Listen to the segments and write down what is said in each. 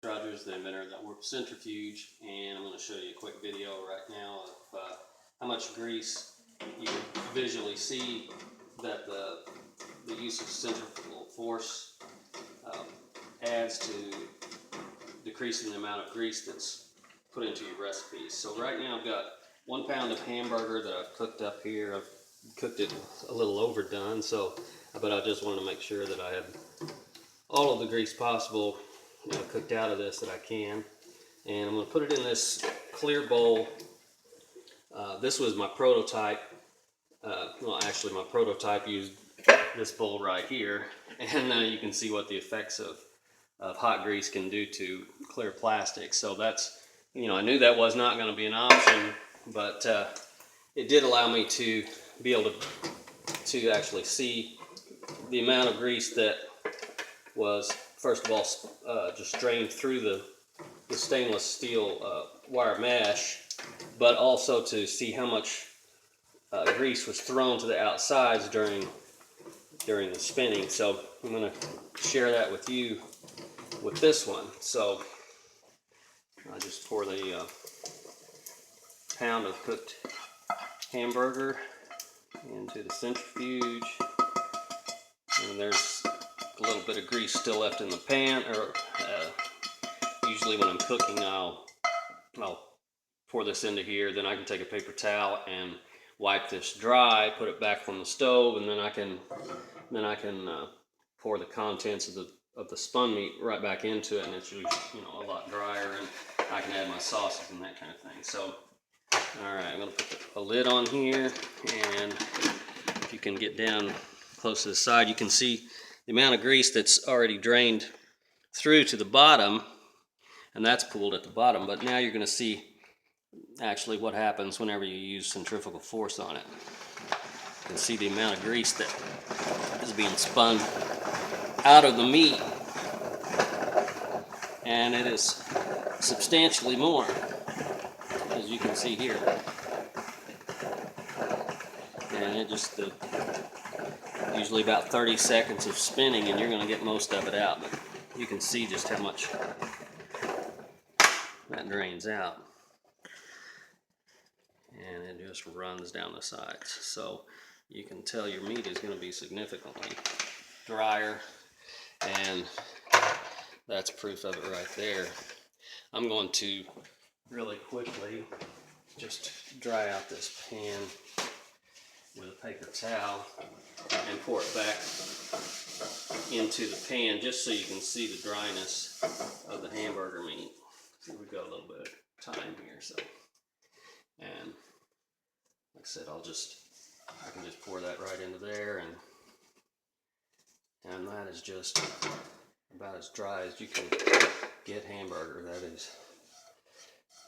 Rogers, the inventor of the Orb Centrifuge, and I'm going to show you a quick video right now of how much grease you can visually see that the use of centrifugal force adds to decreasing the amount of grease that's put into your recipes. So right now I've got 1 pound of hamburger that I've cooked up here. I've cooked it a little overdone, but I just wanted to make sure that I had all of the grease possible cooked out of this that I can. And I'm going to put it in this clear bowl. This was my prototype. Well, actually my prototype used this bowl right here, and you can see what the effects of hot grease can do to clear plastic. So that's, I knew that was not going to be an option, but it did allow me to be able to actually see the amount of grease that was, first of all, just drained through the stainless steel wire mesh, but also to see how much grease was thrown to the outsides during the spinning. So I'm going to share that with you with this one. So I just pour the pound of cooked hamburger into the centrifuge, and there's a little bit of grease still left in the pan. Or usually when I'm cooking, I'll pour this into here, then I can take a paper towel and wipe this dry, put it back on the stove, and then I can pour the contents of the spun meat right back into it, and it's usually a lot drier, and I can add my sauces and that kind of thing. So all right, I'm going to put a lid on here, and if you can get down close to the side, you can see the amount of grease that's already drained through to the bottom, and that's pooled at the bottom. But now you're going to see actually what happens whenever you use centrifugal force on it. You can see the amount of grease that is being spun out of the meat, and it is substantially more, as you can see here. And it just usually about 30 seconds of spinning, and you're going to get most of it out. But you can see just how much that drains out, and it just runs down the sides. So you can tell your meat is going to be significantly drier, and that's proof of it right there. I'm going to really quickly just dry out this pan with a paper towel and pour it back into the pan, just so you can see the dryness of the hamburger meat. So we've got a little bit of time here, so, and like I said, I can just pour that right into there, and that is just about as dry as you can get hamburger. That is,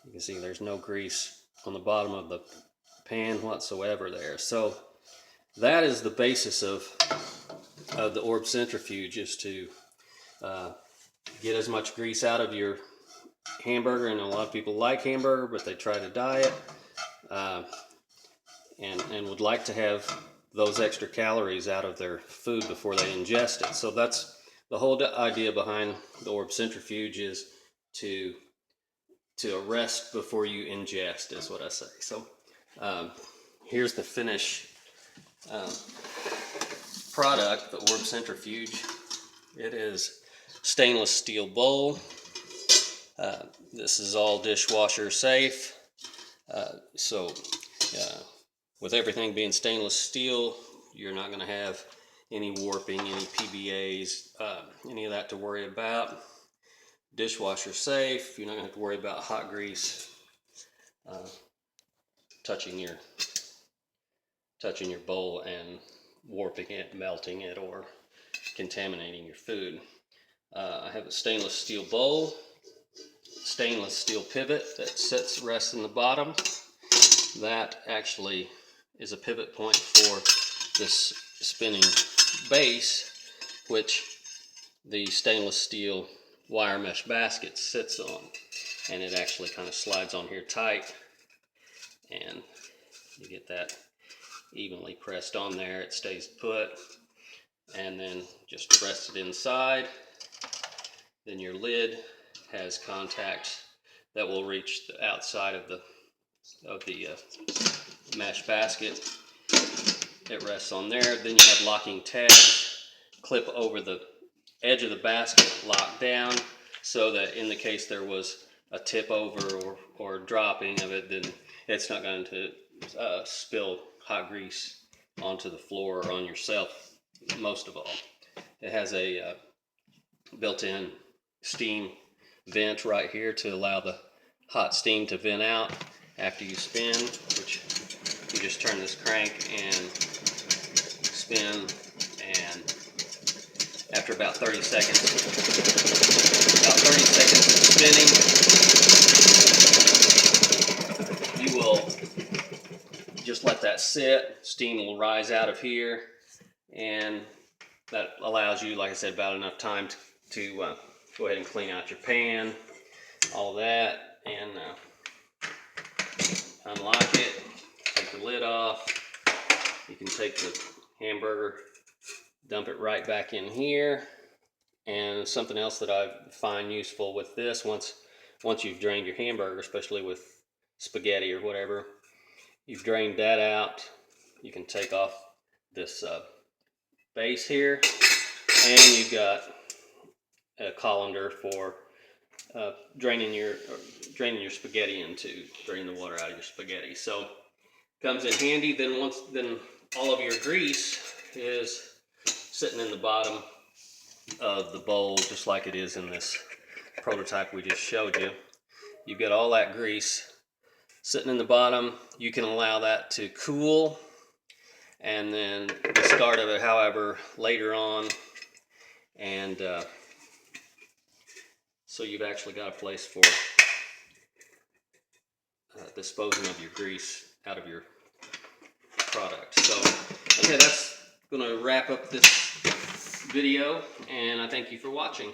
you can see there's no grease on the bottom of the pan whatsoever there. So that is the basis of the Orb Centrifuge, is to get as much grease out of your hamburger. And a lot of people like hamburger, but they try to diet and would like to have those extra calories out of their food before they ingest it. So that's the whole idea behind the Orb Centrifuge, is to arrest before you ingest, is what I say. So here's the finished product, the Orb Centrifuge. It is stainless steel bowl. This is all dishwasher safe. So with everything being stainless steel, you're not going to have any warping, any PBAs, any of that to worry about. Dishwasher safe. You're not going to have to worry about hot grease touching your bowl and warping it, melting it, or contaminating your food. I have a stainless steel bowl, stainless steel pivot that rests in the bottom. That actually is a pivot point for this spinning base, which the stainless steel wire mesh basket sits on, and it actually kind of slides on here tight, and you get that evenly pressed on there. It stays put, and then just press it inside. Then your lid has contacts that will reach the outside of the mesh basket. It rests on there. Then you have locking tabs, clip over the edge of the basket, lock down, so that in the case there was a tip over or dropping of it, then it's not going to spill hot grease onto the floor or on yourself, most of all. It has a built-in steam vent right here to allow the hot steam to vent out after you spin, which you just turn this crank and spin, and after about 30 seconds of spinning, you will just let that sit. Steam will rise out of here, and that allows you, like I said, about enough time to go ahead and clean out your pan, all that, and unlock it, take the lid off. You can take the hamburger, dump it right back in here. And something else that I find useful with this, once you've drained your hamburger, especially with spaghetti or whatever, you've drained that out, you can take off this base here, and you've got a colander for draining your spaghetti into, draining the water out of your spaghetti. So comes in handy. Then all of your grease is sitting in the bottom of the bowl, just like it is in this prototype we just showed you. You've got all that grease sitting in the bottom. You can allow that to cool and then discard of it, however, later on. And so you've actually got a place for disposing of your grease out of your product. So, okay, that's going to wrap up this video, and I thank you for watching.